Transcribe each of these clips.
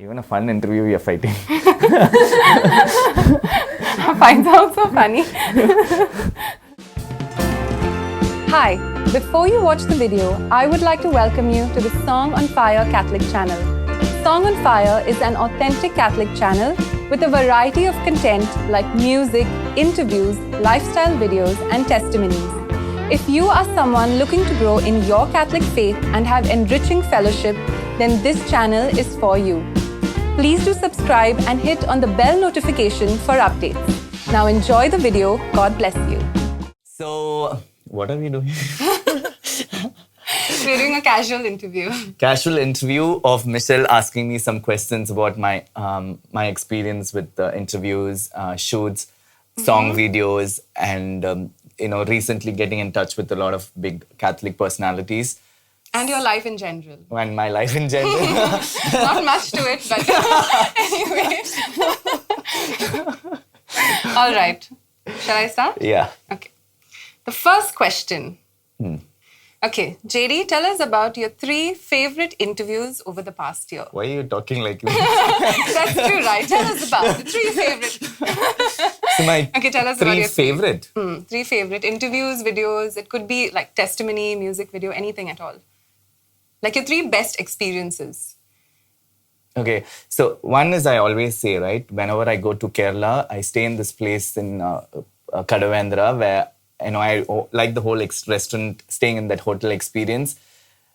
Even a fun interview, you're fighting. Finds out so funny. Hi, before you watch the video, I would like to welcome you to the Song on Fire Catholic channel. Song on Fire is an authentic Catholic channel with a variety of content like music, interviews, lifestyle videos, and testimonies. If you are someone looking to grow in your Catholic faith and have enriching fellowship, then this channel is for you. Please do subscribe and hit on the bell notification for updates. Now enjoy the video. God bless you. So, what are we doing? We're doing a casual interview. Casual interview of Michelle asking me some questions about my experience with interviews, shoots, song videos, and recently getting in touch with a lot of big Catholic personalities. And your life in general. And my life in general. Not much to it, but anyway. All right. Shall I start? Yeah. Okay. The first question. Okay, JD, tell us about your 3 favorite interviews over the past year. Why are you talking like this? That's true, right? Tell us about the 3 favorite. So my okay, tell us about your 3 favorite? 3 favorite interviews, videos. It could be like testimony, music video, anything at all. Like your 3 best experiences. Okay, so one is I always say, right, whenever I go to Kerala, I stay in this place in Kadavendra where, I like the whole restaurant, staying in that hotel experience.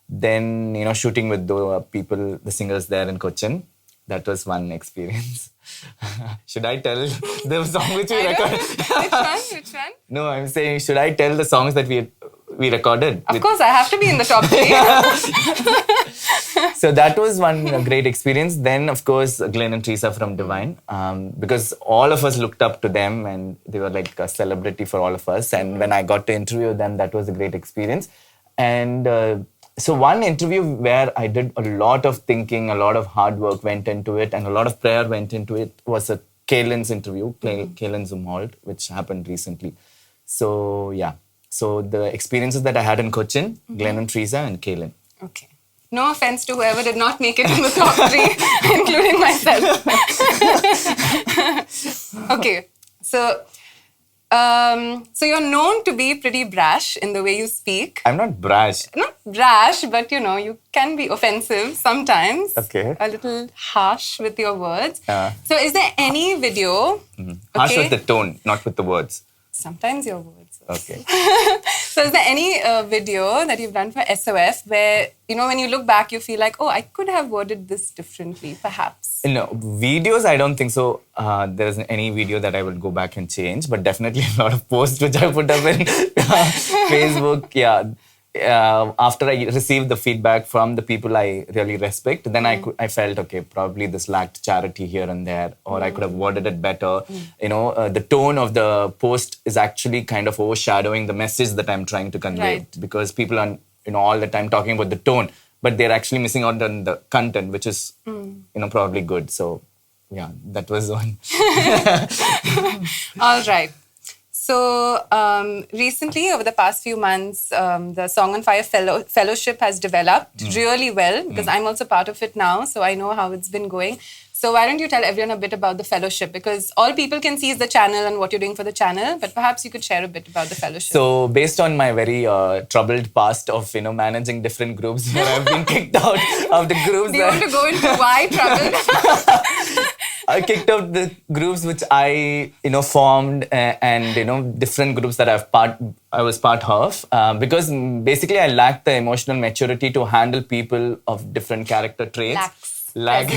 Then, shooting with the people, the singers there in Cochin. That was one experience. Should I tell the song which we recorded? Which one? No, I'm saying, should I tell the songs that we recorded? Of course, I have to be in the top 3. So that was one great experience. Then, of course, Glenn and Teresa from Divine, because all of us looked up to them and they were like a celebrity for all of us. And when I got to interview them, that was a great experience. And so one interview where I did a lot of thinking, a lot of hard work went into it, and a lot of prayer went into it was a Kaylin's interview, Kaylin Zumwalt, which happened recently. So, yeah. So the experiences that I had in Cochin, Glenn and Teresa and Kaylin. Okay. No offense to whoever did not make it in the top 3, including myself. Okay. So you're known to be pretty brash in the way you speak. I'm not brash. Not brash, but you can be offensive sometimes. Okay. A little harsh with your words. So is there any video... Harsh with the tone, not with the words. Sometimes your words. Okay. So is there any video that you've done for SOF where, when you look back, you feel like, oh, I could have worded this differently, perhaps? No, videos, I don't think so. There isn't any video that I will go back and change, but definitely a lot of posts which I put up in Facebook. Yeah. After I received the feedback from the people I really respect, then I felt, okay, probably this lacked charity here and there, or I could have worded it better. The tone of the post is actually kind of overshadowing the message that I'm trying to convey, because people are, all the time talking about the tone, but they're actually missing out on the content, which is, probably good. So, yeah, that was one. All right. So, recently, over the past few months, the Song on Fire Fellowship has developed really well, because I'm also part of it now, so I know how it's been going. So why don't you tell everyone a bit about the fellowship? Because all people can see is the channel and what you're doing for the channel, but perhaps you could share a bit about the fellowship. So based on my very troubled past of, managing different groups where I've been kicked out of the groups. Do you want to go into why troubled? I kicked out the groups which I, formed and, different groups that I was part of because basically I lacked the emotional maturity to handle people of different character traits. And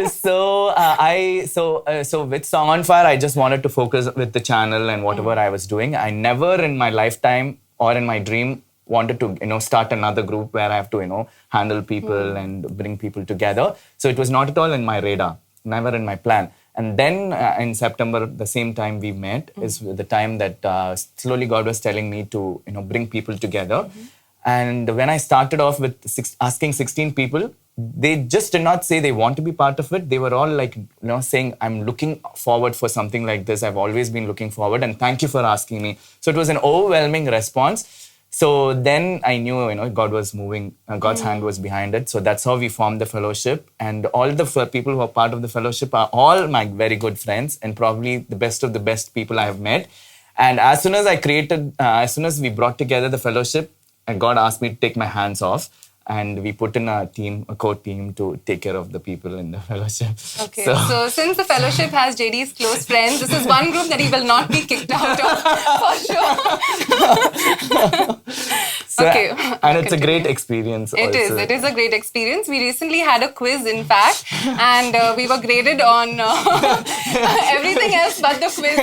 so with Song on Fire, I just wanted to focus with the channel and whatever I was doing. I never in my lifetime or in my dream wanted to, start another group where I have to, handle people and bring people together. So it was not at all in my radar, never in my plan. And then in September, the same time we met is the time that slowly God was telling me to, bring people together. And when I started off with asking 16 people, they just did not say they want to be part of it. They were all like, saying, I'm looking forward for something like this. I've always been looking forward and thank you for asking me. So it was an overwhelming response. So then I knew, God was moving, God's hand was behind it. So that's how we formed the fellowship. And all the people who are part of the fellowship are all my very good friends and probably the best of the best people I have met. And as soon as we brought together the fellowship, and God asked me to take my hands off. And we put in a core team to take care of the people in the fellowship. Okay, so since the fellowship has JD's close friends, this is one group that he will not be kicked out of, for sure. Okay. And it's a great experience also. It is a great experience. We recently had a quiz, in fact, and we were graded on everything else but the quiz.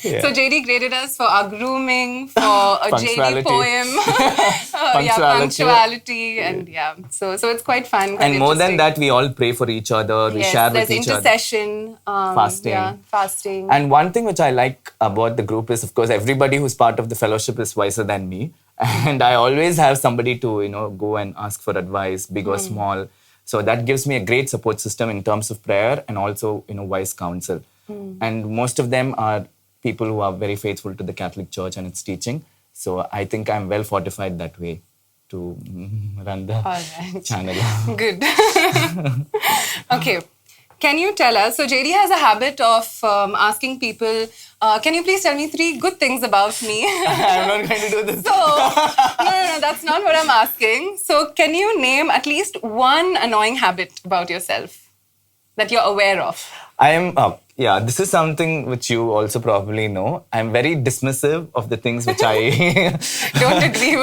Yeah. So JD graded us for our grooming, for a JD poem, punctuality, and so it's quite fun. And more than that, we all pray for each other. We share with each other. There's intercession, fasting. And one thing which I like about the group is, of course, everybody who's part of the fellowship is wiser than me, and I always have somebody to go and ask for advice, big or small. So that gives me a great support system in terms of prayer and also wise counsel. And most of them are people who are very faithful to the Catholic Church and its teaching. So I think I'm well fortified that way to run the channel. Good. Okay. Can you tell us, so JD has a habit of asking people, can you please tell me 3 good things about me? I'm not going to do this. So, no, that's not what I'm asking. So can you name at least one annoying habit about yourself that you're aware of? I am, this is something which you also probably know. I'm very dismissive of the things which I don't agree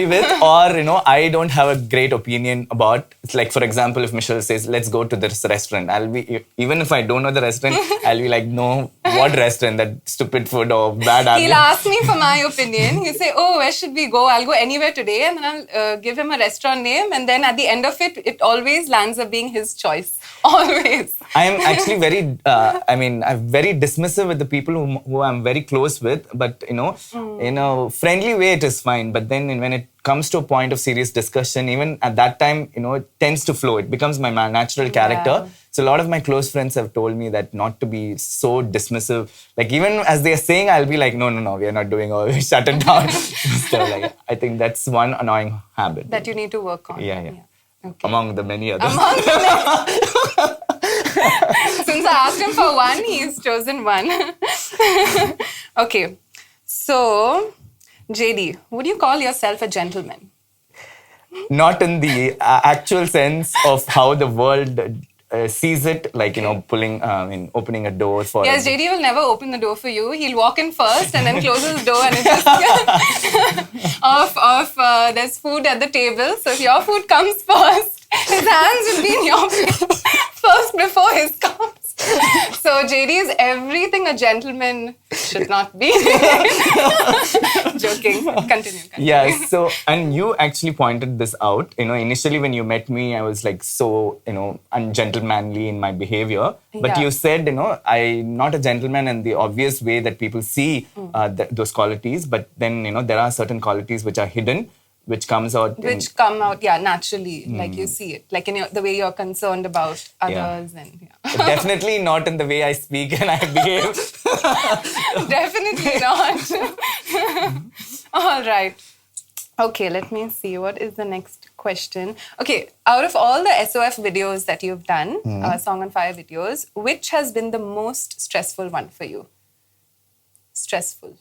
with. Or, I don't have a great opinion about. It's like, for example, if Michelle says, let's go to this restaurant, I'll be, even if I don't know the restaurant, I'll be like, no, what restaurant? That stupid food or bad He'll ask me for my opinion. He'll say, oh, where should we go? I'll go anywhere today. And then I'll give him a restaurant name. And then at the end of it, it always lands up being his choice. Always. I'm actually very, I'm very dismissive with the people who I'm very close with. But, in a friendly way, it is fine. But then when it comes to a point of serious discussion, even at that time, it tends to flow. It becomes my natural character. So a lot of my close friends have told me that not to be so dismissive. Like even as they're saying, I'll be like, no, we are not doing all. We shut it down. So I think that's one annoying habit. That you need to work on. Yeah. Okay. Among the many others. Since I asked him for one, he's chosen one. Okay. So, JD, would you call yourself a gentleman? Not in the actual sense of how the world sees it, like, opening a door for... Yes, JD will never open the door for you. He'll walk in first and then closes the door and it's just... there's food at the table. So if your food comes first, his hands will be in your plate first before his comes. So JD is everything a gentleman should not be. Joking. Continue. Yeah, so, and you actually pointed this out. Initially when you met me, I was like so, ungentlemanly in my behavior. But you said, I'm not a gentleman in the obvious way that people see those qualities. But then, there are certain qualities which are hidden, which comes out. Come out, naturally, like you see it. Like in the way you're concerned about others. And Definitely not in the way I speak and I behave. Definitely not. All right. Okay, let me see. What is the next question? Okay, out of all the SOF videos that you've done, Song on Fire videos, which has been the most stressful one for you? Stressful.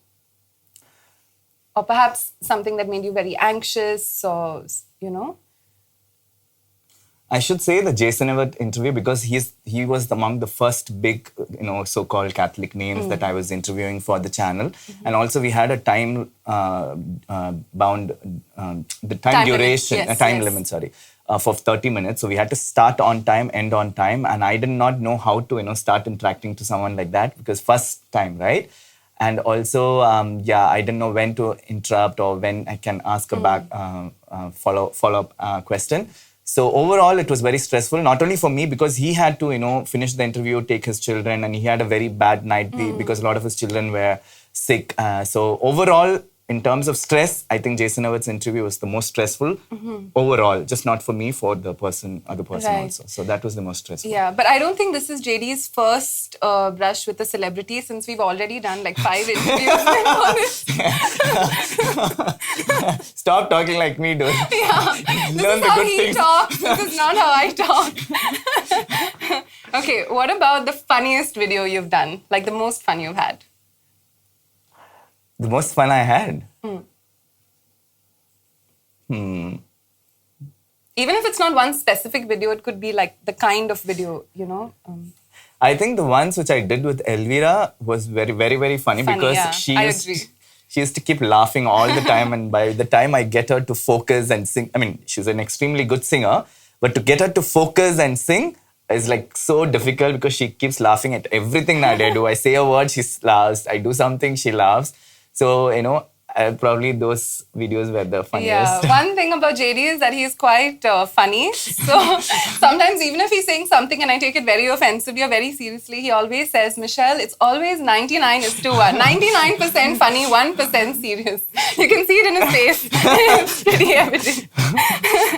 Or perhaps something that made you very anxious or, I should say the Jason Everett interview because he was among the first big, so-called Catholic names that I was interviewing for the channel. And also we had a time limit, for 30 minutes. So we had to start on time, end on time. And I did not know how to, start interacting to someone like that because first time, right? And also, I didn't know when to interrupt or when I can ask a follow-up question. So overall, it was very stressful, not only for me, because he had to, finish the interview, take his children, and he had a very bad night because a lot of his children were sick. So overall, in terms of stress, I think Jason Everett's interview was the most stressful overall, just not for me, for the other person Right. also. So that was the most stressful. Yeah, but I don't think this is JD's first brush with a celebrity, since we've already done like 5 interviews on this. Stop talking like me, dude. Yeah, Learn this is the how good he things. talks. This is not how I talk. Okay, what about the funniest video you've done? Like the most fun you've had? The most fun I had. Even if it's not one specific video, it could be like the kind of video, you know? I think the ones which I did with Elvira was very, very, very funny, because yeah. I agree. she used to keep laughing all the time. And by the time I get her to focus and sing, I mean, she's an extremely good singer, but to get her to focus and sing is like so difficult, because she keeps laughing at everything that I do. I say a word, she laughs. I do something, she laughs. So, you know, probably those videos were the funniest. Yeah, one thing about JD is that he is quite funny. So sometimes even if he's saying something and I take it very offensively or very seriously, he always says, Michelle, it's always 99:1. 99% funny, 1% serious. You can see it in his face. It's pretty evident.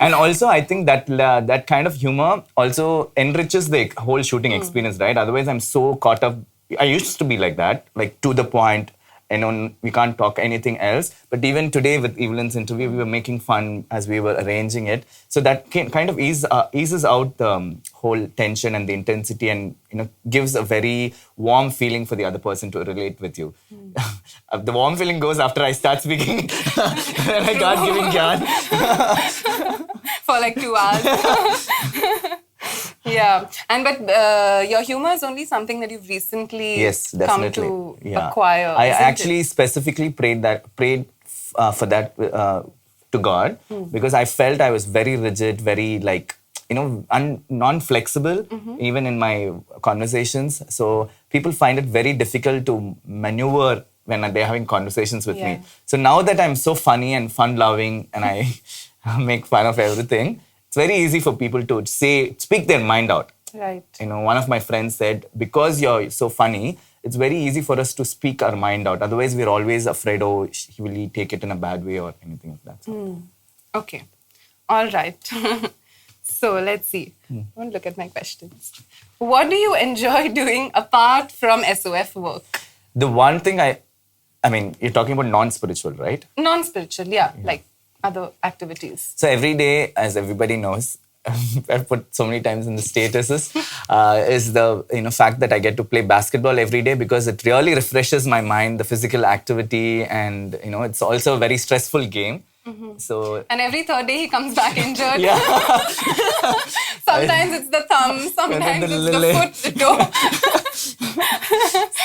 And also, I think that that kind of humor also enriches the whole shooting experience, right? Otherwise, I'm so caught up. I used to be like that, like to the point. You know, we can't talk anything else. But even today with Evelyn's interview, we were making fun as we were arranging it. So that kind of eases out the whole tension and the intensity, and, you know, gives a very warm feeling for the other person to relate with you. The warm feeling goes after I start speaking and I start giving yarn. For like 2 hours. Yeah, but your humor is only something that you've recently come to acquire. I actually specifically prayed for that to God, because I felt I was very rigid, very like, you know, non-flexible even in my conversations. So people find it very difficult to maneuver when they're having conversations with me. So now that I'm so funny and fun-loving and I make fun of everything, it's very easy for people to speak their mind out. Right. You know, one of my friends said, because you're so funny, it's very easy for us to speak our mind out. Otherwise, we're always afraid, will he take it in a bad way or anything of that sort. Okay. All right. So let's see. Don't look at my questions. What do you enjoy doing apart from SOF work? The one thing I mean, you're talking about non-spiritual, right? Non-spiritual, yeah. Like other activities. So every day, as everybody knows, I've put so many times in the statuses, is the fact that I get to play basketball every day, because it really refreshes my mind, the physical activity, and it's also a very stressful game. So and every third day he comes back injured. Yeah. Sometimes it's the thumb, sometimes it's the foot, the toe.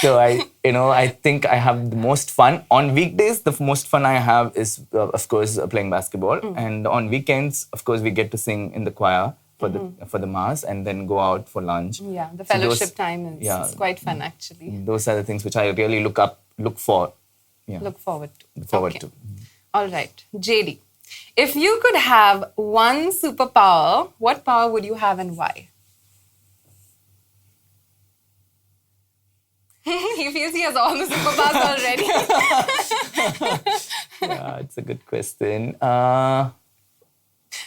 So I think I have the most fun on weekdays. The most fun I have is of course playing basketball, and on weekends, of course, we get to sing in the choir for the mass, and then go out for lunch. Yeah, the fellowship time is quite fun actually. Those are the things which I really look forward to. All right, JD. If you could have one superpower, what power would you have and why? He feels he has all the superpowers already. Yeah, it's a good question.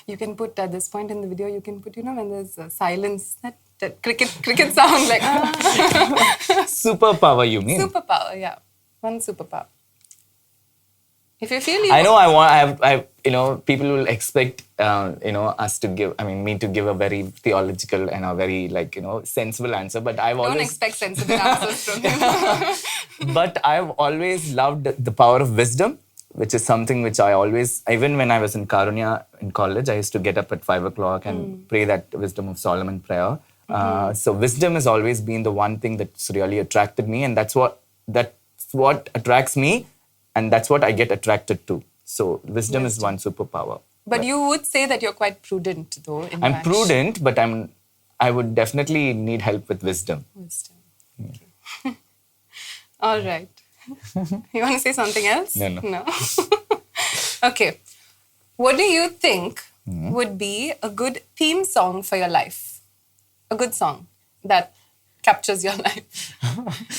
You can put at this point in the video, you can put, when there's silence, that cricket sound like. Superpower, you mean? Superpower, yeah. One superpower. If you feel people will expect, us to give, me to give a very theological and a very, sensible answer. But Don't expect sensible answers from him. But I've always loved the power of wisdom, which is something which I always, even when I was in Karunya in college, I used to get up at 5 o'clock and pray that Wisdom of Solomon prayer. So wisdom has always been the one thing that's really attracted me, and that's what attracts me. And that's what I get attracted to. So wisdom is one superpower. But you would say that you're quite prudent, though. I'm prudent, but I would definitely need help with wisdom. Okay. All right. You want to say something else? No. Okay. What do you think would be a good theme song for your life? A good song that captures your life?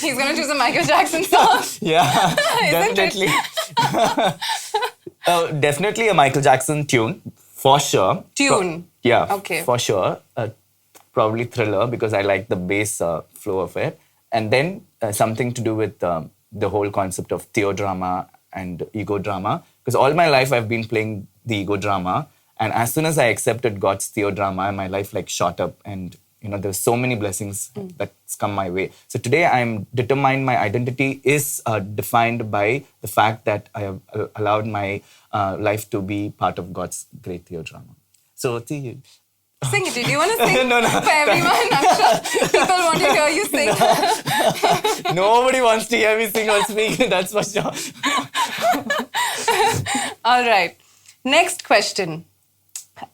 He's going to choose a Michael Jackson song. Yeah, definitely. Definitely a Michael Jackson tune, for sure. Tune? Yeah, okay. For sure. Probably Thriller, because I like the bass flow of it. And then something to do with the whole concept of theodrama and ego drama. Because all my life I've been playing the ego drama. And as soon as I accepted God's theodrama, my life like shot up. And there's so many blessings that's come my way. So today I'm determined my identity is defined by the fact that I have allowed my life to be part of God's great theodrama. So, see. Sing it. Do you want to sing No. for everyone? I'm sure people want to hear you sing. Nobody wants to hear me sing or speak, that's for sure. All right. Next question.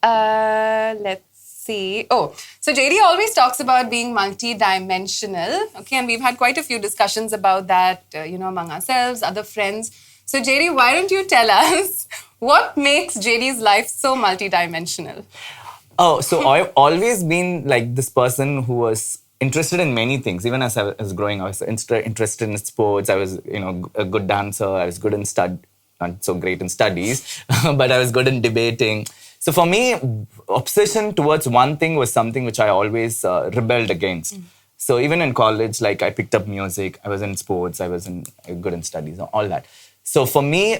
Let's see. Oh, so JD always talks about being multi-dimensional. Okay, and we've had quite a few discussions about that, among ourselves, other friends. So JD, why don't you tell us what makes JD's life so multi-dimensional? Oh, so I've always been like this person who was interested in many things. Even as I was growing, I was interested in sports. I was, a good dancer. I was good in not so great in studies, but I was good in debating. So for me, obsession towards one thing was something which I always rebelled against. So even in college, like I picked up music. I was in sports. I was good in studies, all that. So for me,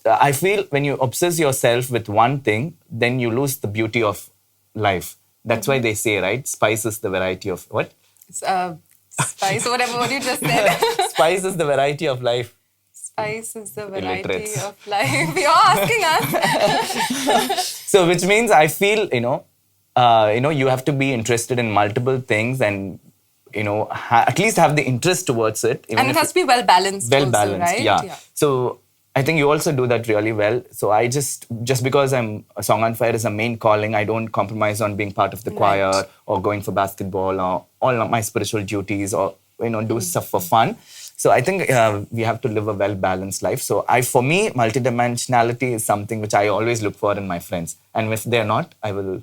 I feel when you obsess yourself with one thing, then you lose the beauty of life. That's why they say, right? Spice is the variety of what? Spice, what you just said. Spice is the variety of life. Spice is the variety of life. You're asking us. So which means I feel, you have to be interested in multiple things and at least have the interest towards it. And it has to be well balanced. Well balanced, right? Yeah. So I think you also do that really well. So I just because I'm a Song on Fire is a main calling, I don't compromise on being part of the choir or going for basketball or all of my spiritual duties or do stuff for fun. So I think we have to live a well balanced life. So for me, multidimensionality is something which I always look for in my friends, and if they're not, I will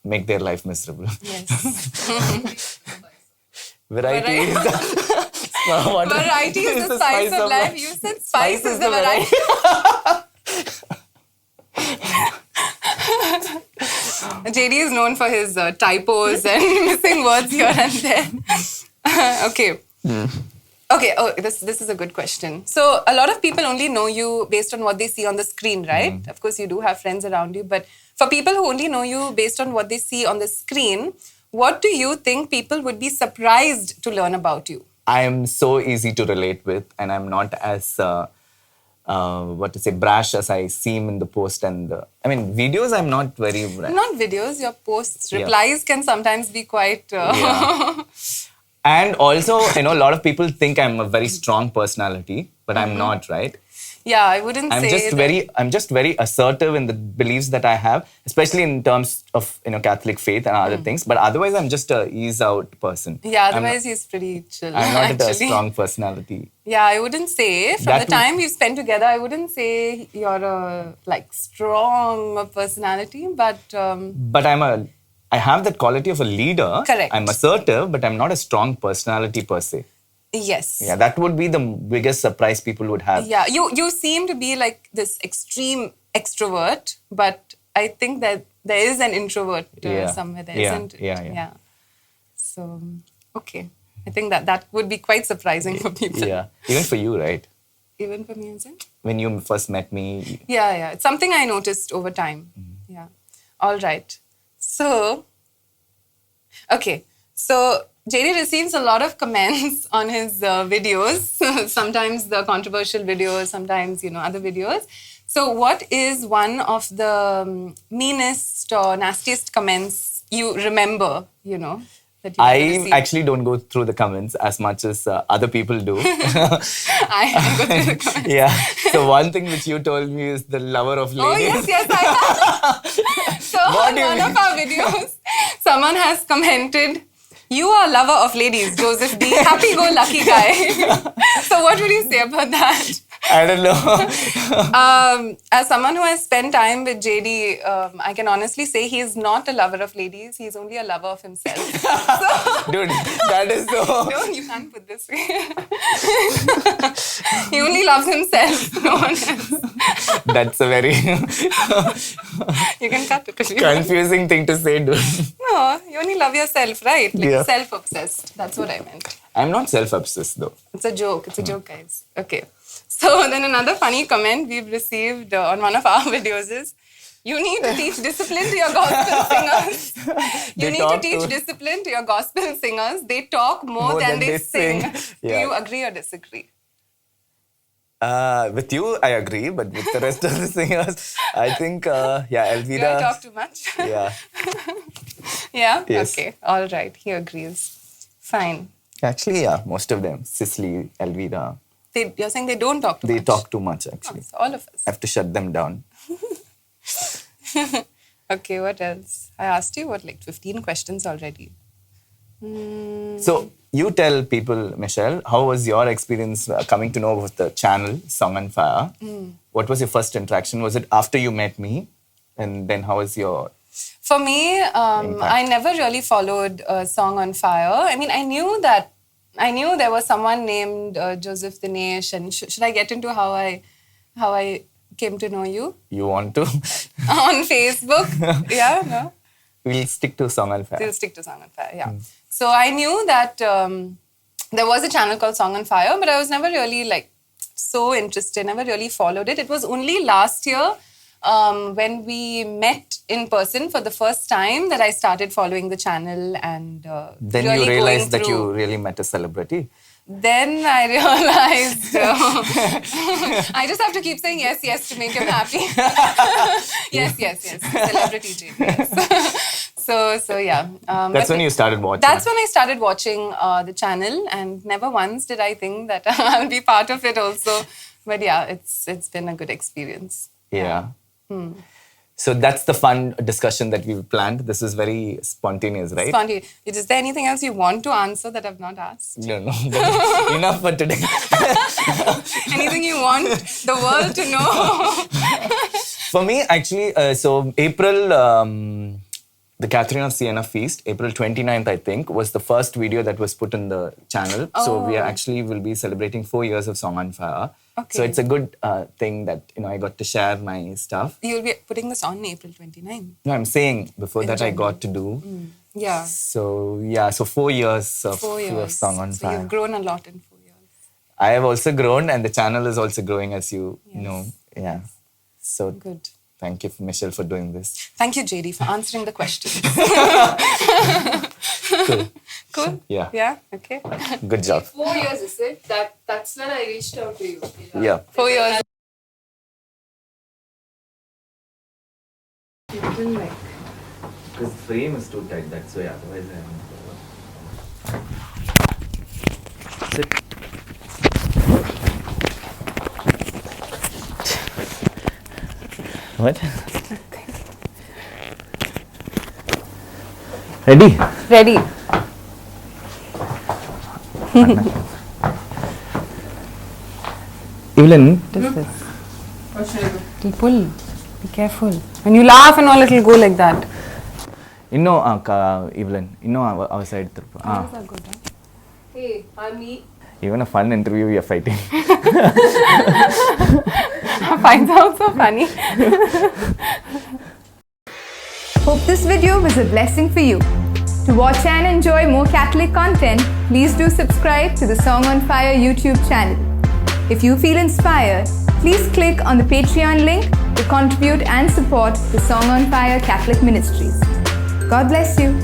make their life miserable. Yes. Variety is the spice of life. You said spice is the variety. JD is known for his typos and missing words here and there. Okay. Okay, this is a good question. So a lot of people only know you based on what they see on the screen, right? Of course, you do have friends around you. But for people who only know you based on what they see on the screen, what do you think people would be surprised to learn about you? I am so easy to relate with, and I'm not as, brash as I seem in the post. And videos, I'm not very brash. Not videos, your posts. Replies can sometimes be quite... And also, a lot of people think I'm a very strong personality, but I'm not, right? Yeah, I wouldn't say I'm just very assertive in the beliefs that I have, especially in terms of Catholic faith and other things. But otherwise, I'm just a ease out person. Yeah, otherwise he's pretty chill. I'm not a strong personality. Yeah, I wouldn't say from the time we've spent together, I wouldn't say you're a strong personality, but I have that quality of a leader. Correct. I'm assertive, but I'm not a strong personality per se. Yes. Yeah, that would be the biggest surprise people would have. Yeah, you seem to be like this extreme extrovert, but I think that there is an introvert somewhere there, isn't it? Yeah. So, okay. I think that would be quite surprising for people. Yeah, even for you, right? Even for me, is it? When you first met me. Yeah. It's something I noticed over time. Yeah. All right. So, okay. So, JD receives a lot of comments on his videos, sometimes the controversial videos, sometimes, other videos. So what is one of the meanest or nastiest comments you remember, that you I actually don't go through the comments as much as other people do. I go through the comments. Yeah. So one thing which you told me is the lover of ladies. Oh, yes, I have. So on one of our videos, someone has commented, "You are a lover of ladies, Joseph D. Happy-go-lucky guy." So what would you say about that? I don't know. As someone who has spent time with JD, I can honestly say he is not a lover of ladies. He's only a lover of himself. Dude, that is so... No, you can't put this way. He only loves himself, no one else. That's a very You can cut it if you confusing thing to say, dude. No, you only love yourself, right? Like Yeah. self-obsessed. That's what I meant. I'm not self-obsessed though. It's a joke. It's a joke, guys. Okay. So then another funny comment we've received on one of our videos is, you need to teach discipline to your gospel singers. You need to teach discipline to your gospel singers. They talk more than they sing. Yeah. Do you agree or disagree? With you, I agree, but with the rest of the singers, I think, yeah, Elvira... Do I talk too much? Yeah. Yeah? Yes. Okay. All right. He agrees. Fine. Actually, yeah, most of them. Cicely, Elvira. You're saying they don't talk too They much? talk too much, actually. So all of us. I have to shut them down. Okay, what else? I asked you, 15 questions already. So, you tell people, Michelle, how was your experience coming to know about the channel, Song on Fire? What was your first interaction? Was it after you met me? And then how was your... For me, I never really followed Song on Fire. I mean, I knew there was someone named Joseph Dinesh, and should I get into how I came to know you? You want to? On Facebook? Yeah, no? We'll stick to Song on Fire. We'll stick to Song on Fire, yeah. So I knew that there was a channel called Song on Fire, but I was never really so interested, never really followed it. It was only last year when we met in person for the first time that I started following the channel and then really you realized that going you through. really met a celebrity. Then I realized I just have to keep saying yes, yes to make him happy. Yes, celebrity Jane. Yes. So yeah. That's when you started watching. That's when I started watching the channel, and never once did I think that I'll be part of it also. But yeah, it's been a good experience. Yeah. So that's the fun discussion that we've planned. This is very spontaneous, right? Spontaneous. Is there anything else you want to answer that I've not asked? No. Enough for today. Anything you want the world to know? For me, actually, so April, the Catherine of Siena Feast, April 29th, I think, was the first video that was put in the channel. So we actually will be celebrating 4 years of Song on Fire. Okay. So it's a good thing that, I got to share my stuff. You'll be putting this on April 29th. No, I'm saying before that I got to do. Yeah. So, yeah, so 4 years of 4 years. Song on So Fire. you've grown a lot in 4 years. I have also grown, and the channel is also growing, as you know. Yeah. So Good. thank you, Michelle, for doing this. Thank you, JD, for answering the questions. Cool. Cool? Yeah. Yeah? Okay. Good job. 4 years, is it? That's when I reached out to you. Yeah. 4 years. Because the frame is too tight, that's why. Otherwise, Sit. What? Ready? Ready. Evelyn, What is this? What should I do? It'll pull. Be careful. When you laugh and all, it'll go like that. Evelyn, our side. How does that go down? Hey, I'm me. Even a fun interview, we are fighting. Finds out so funny. Hope this video was a blessing for you. To watch and enjoy more Catholic content, please do subscribe to the Song on Fire YouTube channel. If you feel inspired, please click on the Patreon link to contribute and support the Song on Fire Catholic Ministries. God bless you.